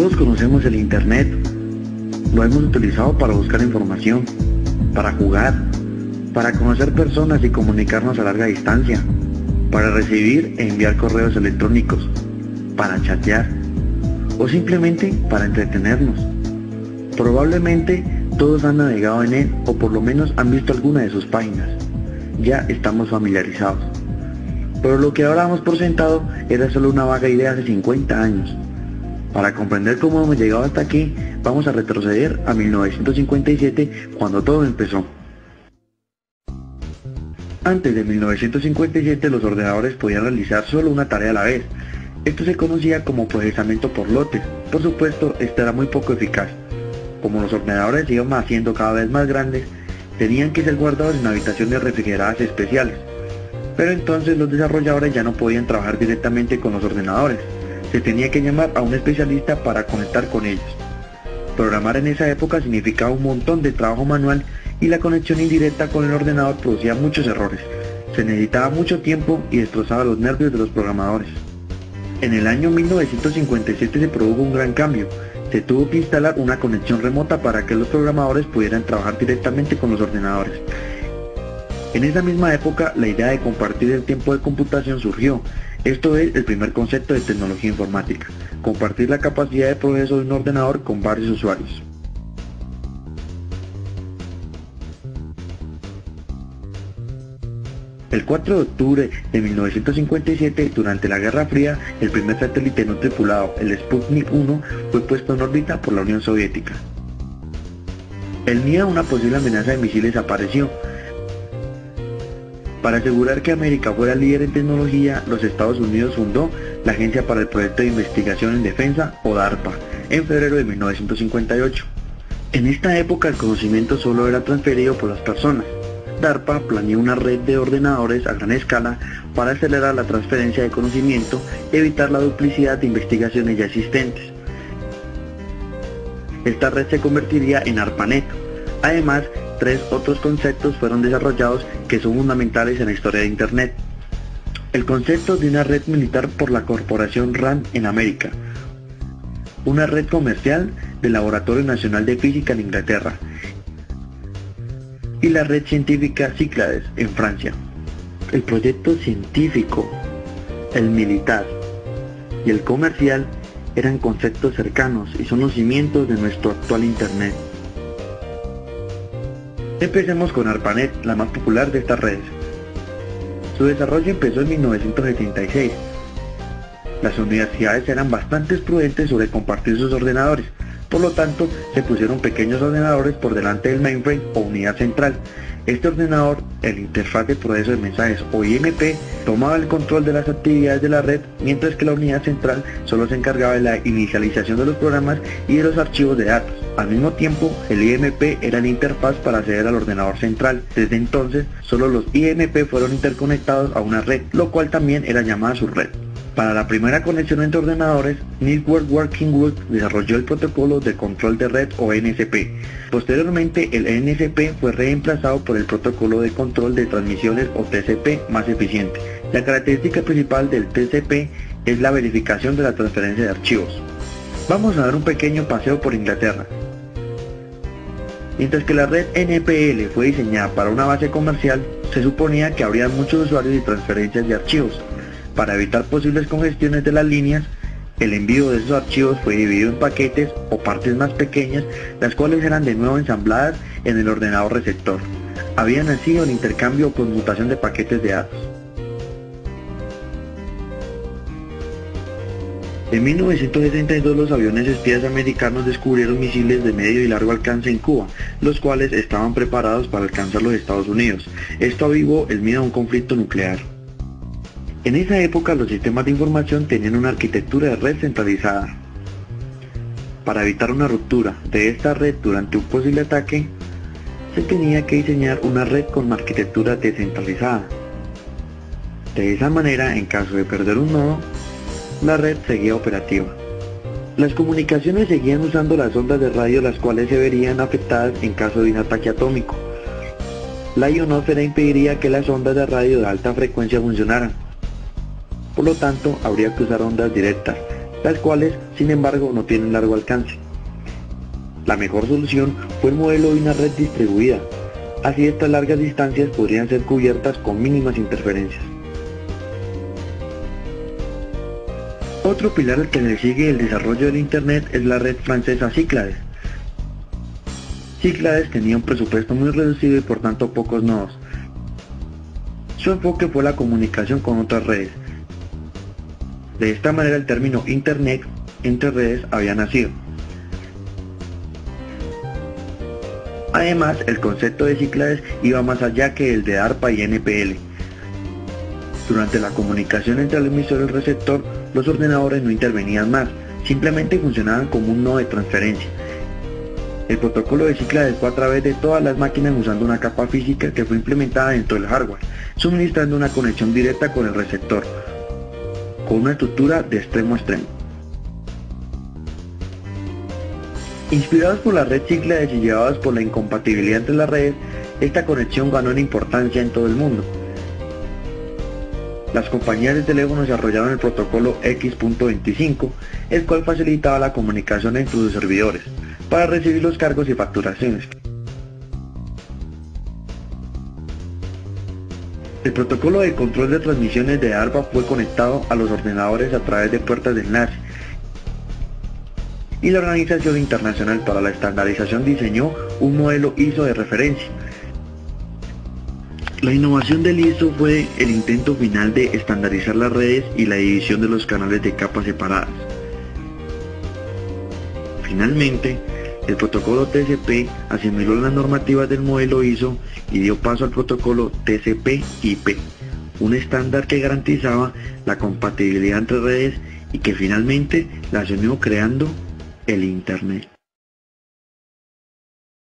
Todos conocemos el Internet. Lo hemos utilizado para buscar información, para jugar, para conocer personas y comunicarnos a larga distancia, para recibir e enviar correos electrónicos, para chatear o simplemente para entretenernos. Probablemente todos han navegado en él o por lo menos han visto alguna de sus páginas. Ya estamos familiarizados. Pero lo que ahora damos por sentado era solo una vaga idea hace 50 años. Para comprender cómo hemos llegado hasta aquí, vamos a retroceder a 1957, cuando todo empezó. Antes de 1957 los ordenadores podían realizar solo una tarea a la vez. Esto se conocía como procesamiento por lotes. Por supuesto, esto era muy poco eficaz. Como los ordenadores se iban haciendo cada vez más grandes, tenían que ser guardados en habitaciones refrigeradas especiales. Pero entonces los desarrolladores ya no podían trabajar directamente con los ordenadores. Se tenía que llamar a un especialista para conectar con ellos. Programar en esa época significaba un montón de trabajo manual y la conexión indirecta con el ordenador producía muchos errores. Se necesitaba mucho tiempo y destrozaba los nervios de los programadores. En el año 1957 se produjo un gran cambio. Se tuvo que instalar una conexión remota para que los programadores pudieran trabajar directamente con los ordenadores. En esa misma época, la idea de compartir el tiempo de computación surgió. Esto es el primer concepto de tecnología informática: compartir la capacidad de proceso de un ordenador con varios usuarios. El 4 de octubre de 1957, durante la Guerra Fría, el primer satélite no tripulado, el Sputnik 1, fue puesto en órbita por la Unión Soviética. El miedo a una posible amenaza de misiles apareció. Para asegurar que América fuera líder en tecnología, los Estados Unidos fundó la Agencia para el Proyecto de Investigación en Defensa, o DARPA, en febrero de 1958. En esta época el conocimiento solo era transferido por las personas. DARPA planeó una red de ordenadores a gran escala para acelerar la transferencia de conocimiento y evitar la duplicidad de investigaciones ya existentes. Esta red se convertiría en ARPANET. Además, 3 otros conceptos fueron desarrollados que son fundamentales en la historia de Internet. El concepto de una red militar por la corporación RAND en América, una red comercial del Laboratorio Nacional de Física en Inglaterra y la red científica Cyclades en Francia. El proyecto científico, el militar y el comercial eran conceptos cercanos y son los cimientos de nuestro actual Internet. Empecemos con ARPANET, la más popular de estas redes. Su desarrollo empezó en 1976. Las universidades eran bastante prudentes sobre compartir sus ordenadores, por lo tanto se pusieron pequeños ordenadores por delante del mainframe o unidad central. Este ordenador, el interfaz de proceso de mensajes o IMP, tomaba el control de las actividades de la red, mientras que la unidad central solo se encargaba de la inicialización de los programas y de los archivos de datos. Al mismo tiempo, el IMP era la interfaz para acceder al ordenador central. Desde entonces, solo los IMP fueron interconectados a una red, lo cual también era llamada subred. Para la primera conexión entre ordenadores, Network Working Group desarrolló el protocolo de control de red o NSP. Posteriormente, el NSP fue reemplazado por el protocolo de control de transmisiones o TCP más eficiente. La característica principal del TCP es la verificación de la transferencia de archivos. Vamos a dar un pequeño paseo por Inglaterra. Mientras que la red NPL fue diseñada para una base comercial, se suponía que habría muchos usuarios y transferencias de archivos. Para evitar posibles congestiones de las líneas, el envío de esos archivos fue dividido en paquetes o partes más pequeñas, las cuales eran de nuevo ensambladas en el ordenador receptor. Había nacido el intercambio o conmutación de paquetes de datos. En 1972 los aviones espías americanos descubrieron misiles de medio y largo alcance en Cuba, los cuales estaban preparados para alcanzar los Estados Unidos. Esto avivó el miedo a un conflicto nuclear. En esa época los sistemas de información tenían una arquitectura de red centralizada. Para evitar una ruptura de esta red durante un posible ataque, se tenía que diseñar una red con arquitectura descentralizada. De esa manera, en caso de perder un nodo, la red seguía operativa. Las comunicaciones seguían usando las ondas de radio, las cuales se verían afectadas en caso de un ataque atómico. La ionosfera impediría que las ondas de radio de alta frecuencia funcionaran. Por lo tanto, habría que usar ondas directas, las cuales, sin embargo, no tienen largo alcance. La mejor solución fue el modelo de una red distribuida, así estas largas distancias podrían ser cubiertas con mínimas interferencias. Otro pilar al que le sigue el desarrollo del Internet es la red francesa Cyclades. Cyclades tenía un presupuesto muy reducido y por tanto pocos nodos. Su enfoque fue la comunicación con otras redes. De esta manera el término Internet entre redes había nacido. Además, el concepto de Cyclades iba más allá que el de ARPA y NPL. Durante la comunicación entre el emisor y el receptor, los ordenadores no intervenían más, simplemente funcionaban como un nodo de transferencia. El protocolo de Cyclades fue a través de todas las máquinas usando una capa física que fue implementada dentro del hardware, suministrando una conexión directa con el receptor, con una estructura de extremo a extremo. Inspirados por la red Cyclades y llevados por la incompatibilidad entre las redes, esta conexión ganó en importancia en todo el mundo. Las compañías de teléfono desarrollaron el protocolo X.25, el cual facilitaba la comunicación entre sus servidores, para recibir los cargos y facturaciones. El protocolo de control de transmisiones de ARPA fue conectado a los ordenadores a través de puertas de enlace, y la Organización Internacional para la Estandarización diseñó un modelo ISO de referencia. La innovación del ISO fue el intento final de estandarizar las redes y la división de los canales de capas separadas. Finalmente, el protocolo TCP asimiló las normativas del modelo ISO y dio paso al protocolo TCP/IP, un estándar que garantizaba la compatibilidad entre redes y que finalmente las unió creando el Internet.